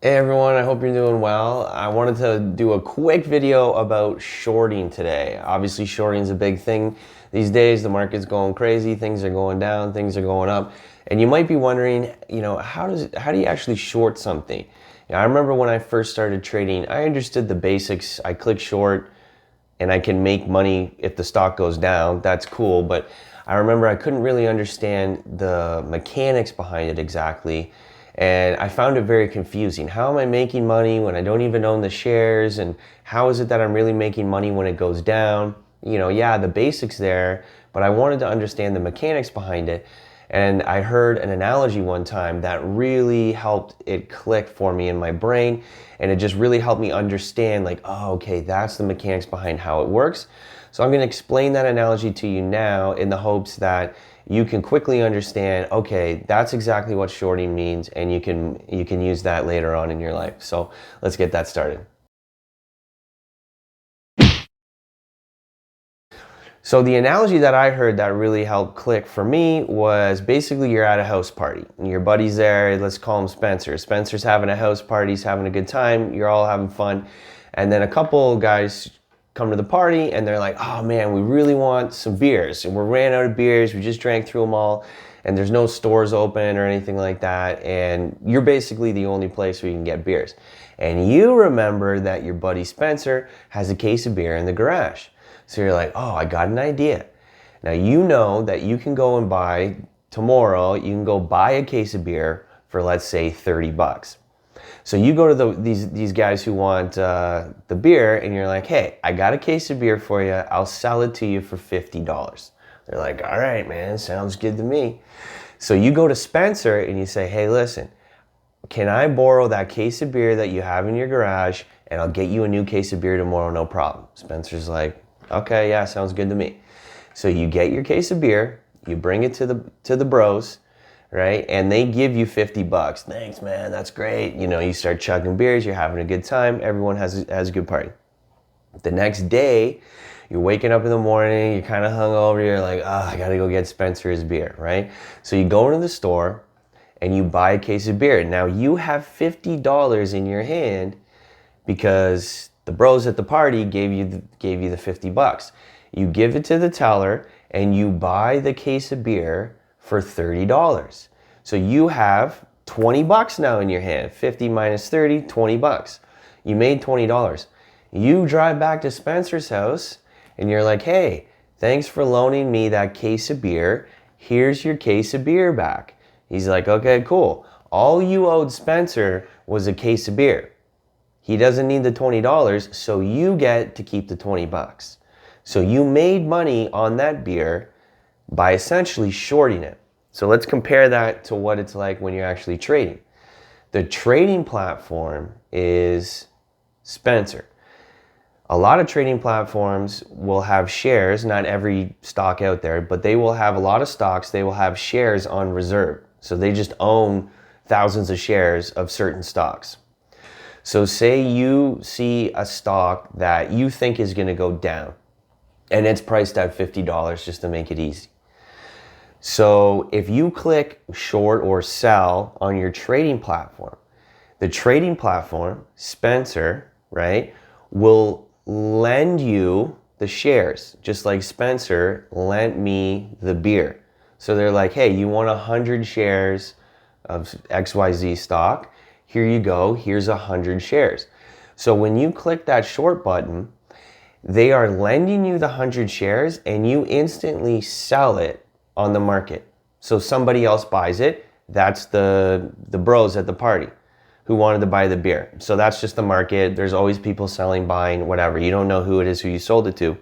Hey everyone, I hope you're doing well. I wanted to do a quick video about shorting today. Obviously, shorting is a big thing these days. The market's going crazy, things are going down, things are going up. And you might be wondering, how do you actually short something? I remember when I first started trading, I understood the basics. I click short and I can make money if the stock goes down. That's cool, but I remember I couldn't really understand the mechanics behind it exactly. And I found it very confusing. How am I making money when I don't even own the shares? And how is it that I'm really making money when it goes down? Yeah, the basics there, but I wanted to understand the mechanics behind it. And I heard an analogy one time that really helped it click for me in my brain. And it just really helped me understand, like, oh, okay, that's the mechanics behind how it works. So I'm going to explain that analogy to you now in the hopes that you can quickly understand, okay, that's exactly what shorting means, and you can use that later on in your life. So let's get that started. So the analogy that I heard that really helped click for me was basically you're at a house party and your buddy's there. Let's call him Spencer. Spencer's having a house party, he's having a good time, you're all having fun. And then a couple guys come to the party and they're like, oh man, we really want some beers. And we ran out of beers, we just drank through them all, and there's no stores open or anything like that. And you're basically the only place where you can get beers. And you remember that your buddy Spencer has a case of beer in the garage. So you're like, oh, I got an idea. Now you know that you can go and buy tomorrow, you can go buy a case of beer for, let's say, 30 bucks. So you go to these guys who want the beer and you're like, hey, I got a case of beer for you. I'll sell it to you for $50. They're like, all right, man, sounds good to me. So you go to Spencer and you say, hey, listen, can I borrow that case of beer that you have in your garage and I'll get you a new case of beer tomorrow, no problem. Spencer's like, okay, yeah, sounds good to me. So you get your case of beer, you bring it to the bros, right? And they give you 50 bucks. Thanks, man, that's great. You start chugging beers, you're having a good time, everyone has a good party. The next day, you're waking up in the morning, you're kind of hungover, you're like, I gotta go get Spencer's beer, right? So you go into the store and you buy a case of beer. Now you have $50 in your hand because the bros at the party gave you the 50 bucks. You give it to the teller and you buy the case of beer for $30. So you have 20 bucks now in your hand. 50 minus 30, 20 bucks. You made $20. You drive back to Spencer's house and you're like, hey, thanks for loaning me that case of beer. Here's your case of beer back. He's like, okay, cool. All you owed Spencer was a case of beer. He doesn't need the $20, so you get to keep the 20 bucks. So you made money on that beer by essentially shorting it. So let's compare that to what it's like when you're actually trading. The trading platform is Spencer. A lot of trading platforms will have shares, not every stock out there, but they will have a lot of stocks, they will have shares on reserve. So they just own thousands of shares of certain stocks. So say you see a stock that you think is going to go down and it's priced at $50 just to make it easy. So if you click short or sell on your trading platform, the trading platform, Spencer, right, will lend you the shares, just like Spencer lent me the beer. So they're like, hey, you want 100 shares of XYZ stock? Here you go, here's 100 shares. So when you click that short button, they are lending you the 100 shares and you instantly sell it on the market. So somebody else buys it, that's the bros at the party who wanted to buy the beer. So that's just the market. There's always people selling, buying, whatever. You don't know who it is who you sold it to.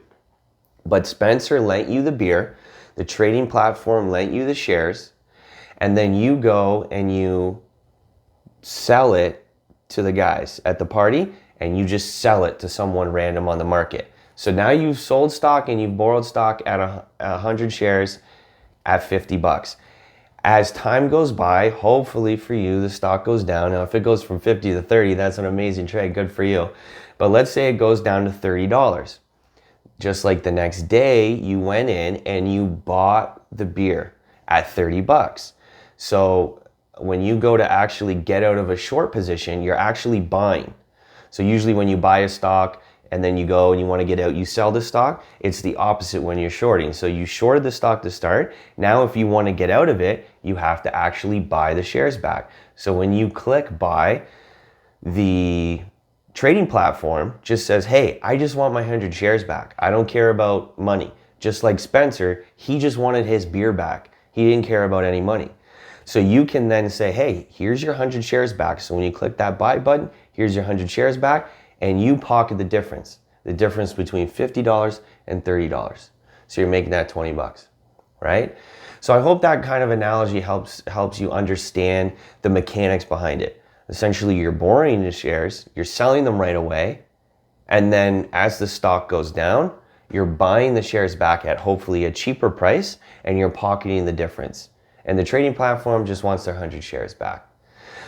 But Spencer lent you the beer, the trading platform lent you the shares, and then you go and you sell it to the guys at the party and you just sell it to someone random on the market. So now you've sold stock and you've borrowed stock at 100 shares at 50 bucks. As time goes by, hopefully for you, the stock goes down. Now, if it goes from 50 to 30, that's an amazing trade. Good for you. But let's say it goes down to $30. Just like the next day, you went in and you bought the beer at 30 bucks. So when you go to actually get out of a short position, you're actually buying. So usually when you buy a stock and then you go and you want to get out, you sell the stock. It's the opposite when you're shorting. So you shorted the stock to start. Now if you want to get out of it, you have to actually buy the shares back. So when you click buy, the trading platform just says, hey, I just want my 100 shares back. I don't care about money. Just like Spencer, he just wanted his beer back. He didn't care about any money. So you can then say, hey, here's your 100 shares back. So when you click that buy button, here's your 100 shares back, and you pocket the difference between $50 and $30. So you're making that 20 bucks, right? So I hope that kind of analogy helps you understand the mechanics behind it. Essentially, you're borrowing the shares, you're selling them right away, and then as the stock goes down, you're buying the shares back at hopefully a cheaper price, and you're pocketing the difference. And the trading platform just wants their 100 shares back.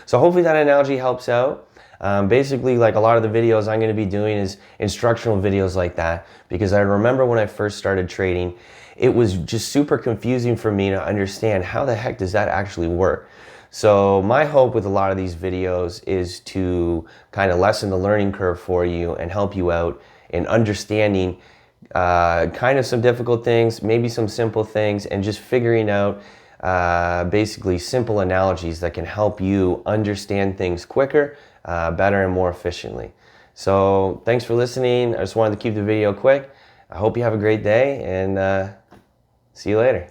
So hopefully that analogy helps out. Basically, like a lot of the videos I'm going to be doing is instructional videos like that, because I remember when I first started trading, it was just super confusing for me to understand how the heck does that actually work. So my hope with a lot of these videos is to kind of lessen the learning curve for you and help you out in understanding kind of some difficult things, maybe some simple things, and just figuring out basically simple analogies that can help you understand things quicker, better, and more efficiently. So thanks for listening. I just wanted to keep the video quick. I hope you have a great day, and see you later.